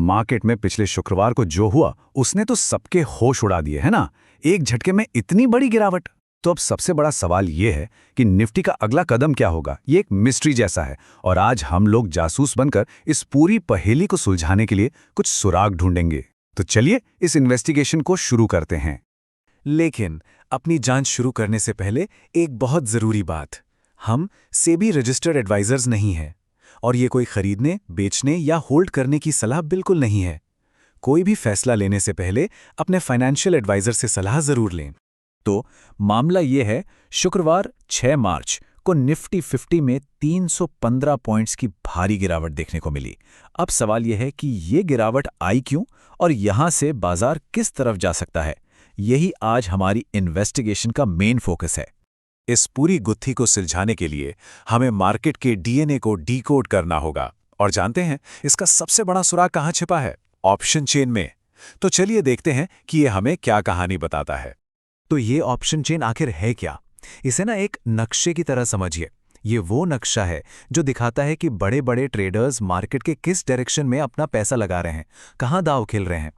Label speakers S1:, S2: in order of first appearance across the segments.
S1: Market में पिछले शुक्रवार को जो हुआ उसने तो सबके होश उड़ा दिए, है ना। एक झटके में इतनी बड़ी गिरावट। तो अब सबसे बड़ा सवाल ये है कि निफ्टी का अगला कदम क्या होगा। ये एक मिस्ट्री जैसा है और आज हम लोग जासूस बनकर इस पूरी पहेली को सुलझाने के लिए कुछ सुराग ढूंढेंगे। तो चलिए इस इन्वेस्टिगेशन को शुरू करते हैं।
S2: लेकिन अपनी जांच शुरू करने से पहले एक बहुत ज़रूरी बात, हम सेबी रजिस्टर्ड एडवाइजर्स नहीं हैं और ये कोई खरीदने, बेचने या होल्ड करने की सलाह बिल्कुल नहीं है। कोई भी फैसला लेने से पहले अपने फाइनेंशियल एडवाइजर से सलाह ज़रूर लें। तो मामला ये है, शुक्रवार 6 मार्च को निफ्टी 50 में 315 पॉइंट्स की भारी गिरावट देखने को मिली। अब सवाल यह है कि ये गिरावट आई क्यों और यहाँ से बाजार किस तरफ जा सकता है। यही आज हमारी इन्वेस्टिगेशन का मेन फोकस है। इस पूरी गुत्थी को सुलझाने के लिए हमें मार्केट के डीएनए को डीकोड करना होगा और जानते हैं इसका सबसे बड़ा सुराग कहाँ छिपा है, ऑप्शन चेन में। तो चलिए देखते हैं कि ये हमें क्या कहानी बताता है। तो ये ऑप्शन चेन आखिर है क्या? इसे ना एक नक्शे की तरह समझिए। ये वो नक्शा है जो दिखाता है कि बड़े बड़े ट्रेडर्स मार्केट के किस डायरेक्शन में अपना पैसा लगा रहे हैं, कहाँ दांव खेल रहे हैं।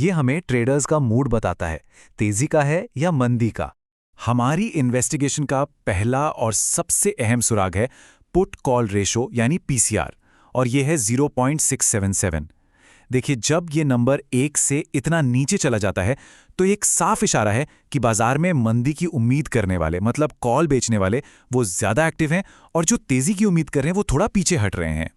S2: ये हमें ट्रेडर्स का मूड बताता है, तेजी का है या मंदी का। हमारी इन्वेस्टिगेशन का पहला और सबसे अहम सुराग है पुट कॉल रेशो यानी पीसीआर, और ये है 0.677। देखिए, जब ये नंबर 1 से इतना नीचे चला जाता है तो एक साफ इशारा है कि बाजार में मंदी की उम्मीद करने वाले, मतलब कॉल बेचने वाले, वो ज्यादा एक्टिव हैं और जो तेजी की उम्मीद कर रहे हैं वो थोड़ा पीछे हट रहे हैं।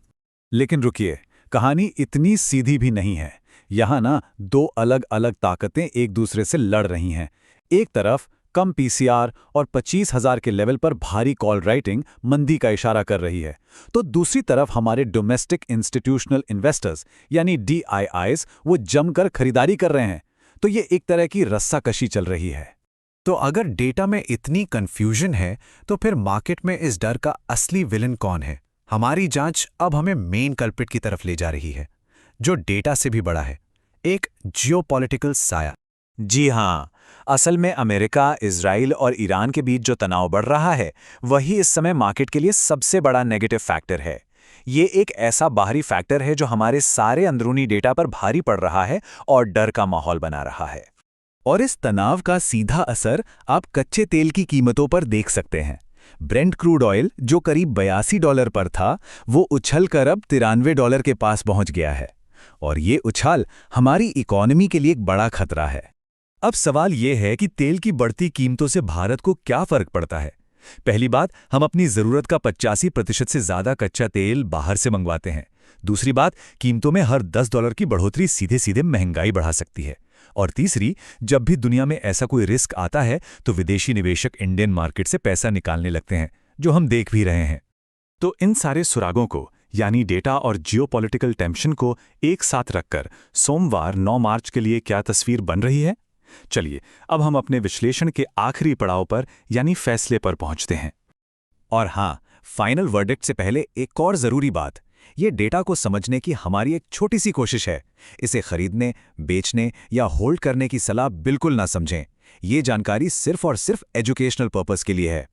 S1: लेकिन रुकिए, कहानी इतनी सीधी भी नहीं है। यहाँ ना दो अलग अलग ताकतें एक दूसरे से लड़ रही हैं। एक तरफ कम पीसीआर और 25,000 के लेवल पर भारी कॉल राइटिंग मंदी का इशारा कर रही है, तो दूसरी तरफ हमारे डोमेस्टिक इंस्टीट्यूशनल इन्वेस्टर्स यानी DIIs वो जमकर खरीदारी कर रहे हैं। तो ये एक तरह की रस्साकशी चल रही है।
S2: तो अगर डेटा में इतनी कंफ्यूजन है तो फिर मार्केट में इस डर का असली विलन कौन है? हमारी जांच अब हमें मेन कल्प्रिट की तरफ ले जा रही है, जो डेटा से भी बड़ा है, एक जियोपॉलिटिकल साया। जी हाँ, असल में अमेरिका, इजराइल और ईरान के बीच जो तनाव बढ़ रहा है वही इस समय मार्केट के लिए सबसे बड़ा नेगेटिव फैक्टर है। ये एक ऐसा बाहरी फैक्टर है जो हमारे सारे अंदरूनी डेटा पर भारी पड़ रहा है और डर का माहौल बना रहा है। और इस तनाव का सीधा असर आप कच्चे तेल की कीमतों पर देख सकते हैं। ब्रेंट क्रूड ऑयल जो करीब $82 पर था, वो उछलकर अब $93 के पास पहुंच गया है। और ये उछाल हमारी इकोनॉमी के लिए एक बड़ा खतरा है। अब सवाल ये है कि तेल की बढ़ती कीमतों से भारत को क्या फर्क पड़ता है। पहली बात, हम अपनी जरूरत का 85% से ज्यादा कच्चा तेल बाहर से मंगवाते हैं। दूसरी बात, कीमतों में हर $10 की बढ़ोतरी सीधे सीधे महंगाई बढ़ा सकती है। और तीसरी, जब भी दुनिया में ऐसा कोई रिस्क आता है तो विदेशी निवेशक इंडियन मार्केट से पैसा निकालने लगते हैं, जो हम देख भी रहे हैं। तो इन सारे सुरागों को, यानी डेटा और जियोपॉलिटिकल टेंशन को एक साथ रखकर सोमवार 9 मार्च के लिए क्या तस्वीर बन रही है? चलिए अब हम अपने विश्लेषण के आखिरी पड़ाव पर यानी फैसले पर पहुंचते हैं। और हाँ, फाइनल वर्डिक्ट से पहले एक और जरूरी बात, ये डेटा को समझने की हमारी एक छोटी सी कोशिश है। इसे खरीदने, बेचने या होल्ड करने की सलाह बिल्कुल ना समझें। ये जानकारी सिर्फ और सिर्फ एजुकेशनल पर्पस के लिए है।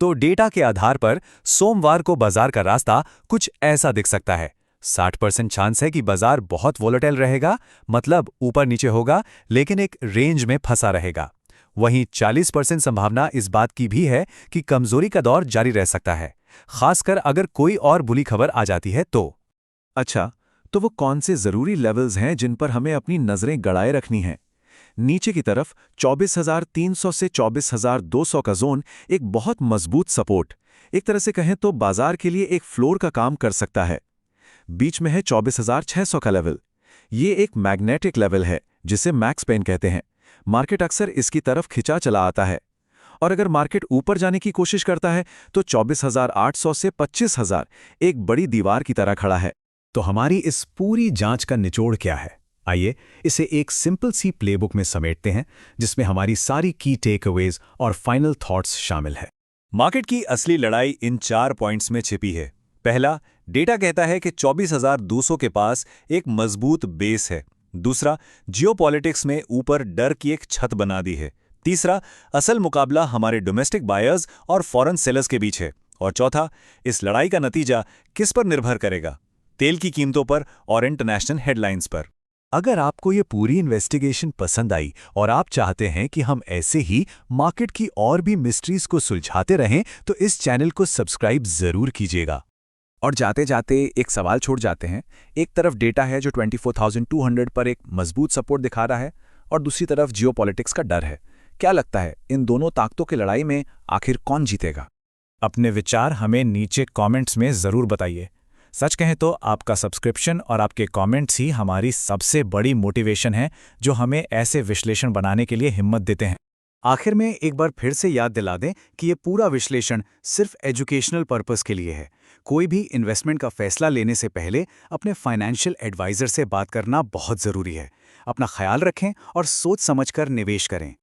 S2: तो डेटा के आधार पर सोमवार को बाजार का रास्ता कुछ ऐसा दिख सकता है। 60% चांस है कि बाजार बहुत वोलेटाइल रहेगा, मतलब ऊपर नीचे होगा, लेकिन एक रेंज में फंसा रहेगा। वहीं 40% संभावना इस बात की भी है कि कमजोरी का दौर जारी रह सकता है, खासकर अगर कोई और बुरी खबर आ जाती है तो। अच्छा, तो वो कौन से जरूरी लेवल्स हैं जिन पर हमें अपनी नजरें गड़ाए रखनी हैं? नीचे की तरफ 24,300 से 24,200 का जोन एक बहुत मजबूत सपोर्ट, एक तरह से कहें तो बाजार के लिए एक फ्लोर का काम कर सकता है। बीच में है 24,600 का लेवल। ये एक मैग्नेटिक लेवल है जिसे मैक्स पेन कहते हैं। मार्केट अक्सर इसकी तरफ खिंचा चला आता है। और अगर मार्केट ऊपर जाने की कोशिश करता है तो 24,800 से 25,000 एक बड़ी दीवार की तरह खड़ा है। तो हमारी इस पूरी जांच का निचोड़ क्या है? आइए इसे एक सिंपल सी प्लेबुक में समेटते हैं, जिसमें हमारी सारी की टेकअवेज और फाइनल थॉट्स शामिल है। मार्केट की असली लड़ाई इन 4 पॉइंट्स में छिपी है। पहला, डेटा कहता है कि 24,200 के पास एक मजबूत बेस है। दूसरा, जियोपॉलिटिक्स में ऊपर डर की एक छत बना दी है। तीसरा, असल मुकाबला हमारे डोमेस्टिक बायर्स और फॉरेन सेलर्स के बीच है। और चौथा, इस लड़ाई का नतीजा किस पर निर्भर करेगा? तेल की कीमतों पर और इंटरनेशनल हेडलाइंस पर।
S1: अगर आपको ये पूरी इन्वेस्टिगेशन पसंद आई और आप चाहते हैं कि हम ऐसे ही मार्केट की और भी मिस्ट्रीज को सुलझाते रहें, तो इस चैनल को सब्सक्राइब जरूर कीजिएगा।
S2: और जाते जाते एक सवाल छोड़ जाते हैं। एक तरफ डेटा है जो 24,200 पर एक मजबूत सपोर्ट दिखा रहा है, और दूसरी तरफ जियोपॉलिटिक्स का डर है। क्या लगता है, इन दोनों ताकतों की लड़ाई में आखिर कौन जीतेगा?
S1: अपने विचार हमें नीचे कमेंट्स में ज़रूर बताइए। सच कहें तो आपका सब्सक्रिप्शन और आपके कमेंट्स ही हमारी सबसे बड़ी मोटिवेशन है, जो हमें ऐसे विश्लेषण बनाने के लिए हिम्मत देते हैं। आखिर में एक बार फिर से याद दिला दें कि ये पूरा विश्लेषण सिर्फ एजुकेशनल पर्पस के लिए है। कोई भी इन्वेस्टमेंट का फैसला लेने से पहले अपने फाइनेंशियल एडवाइज़र से बात करना बहुत ज़रूरी है। अपना ख्याल रखें और सोच समझकर निवेश करें।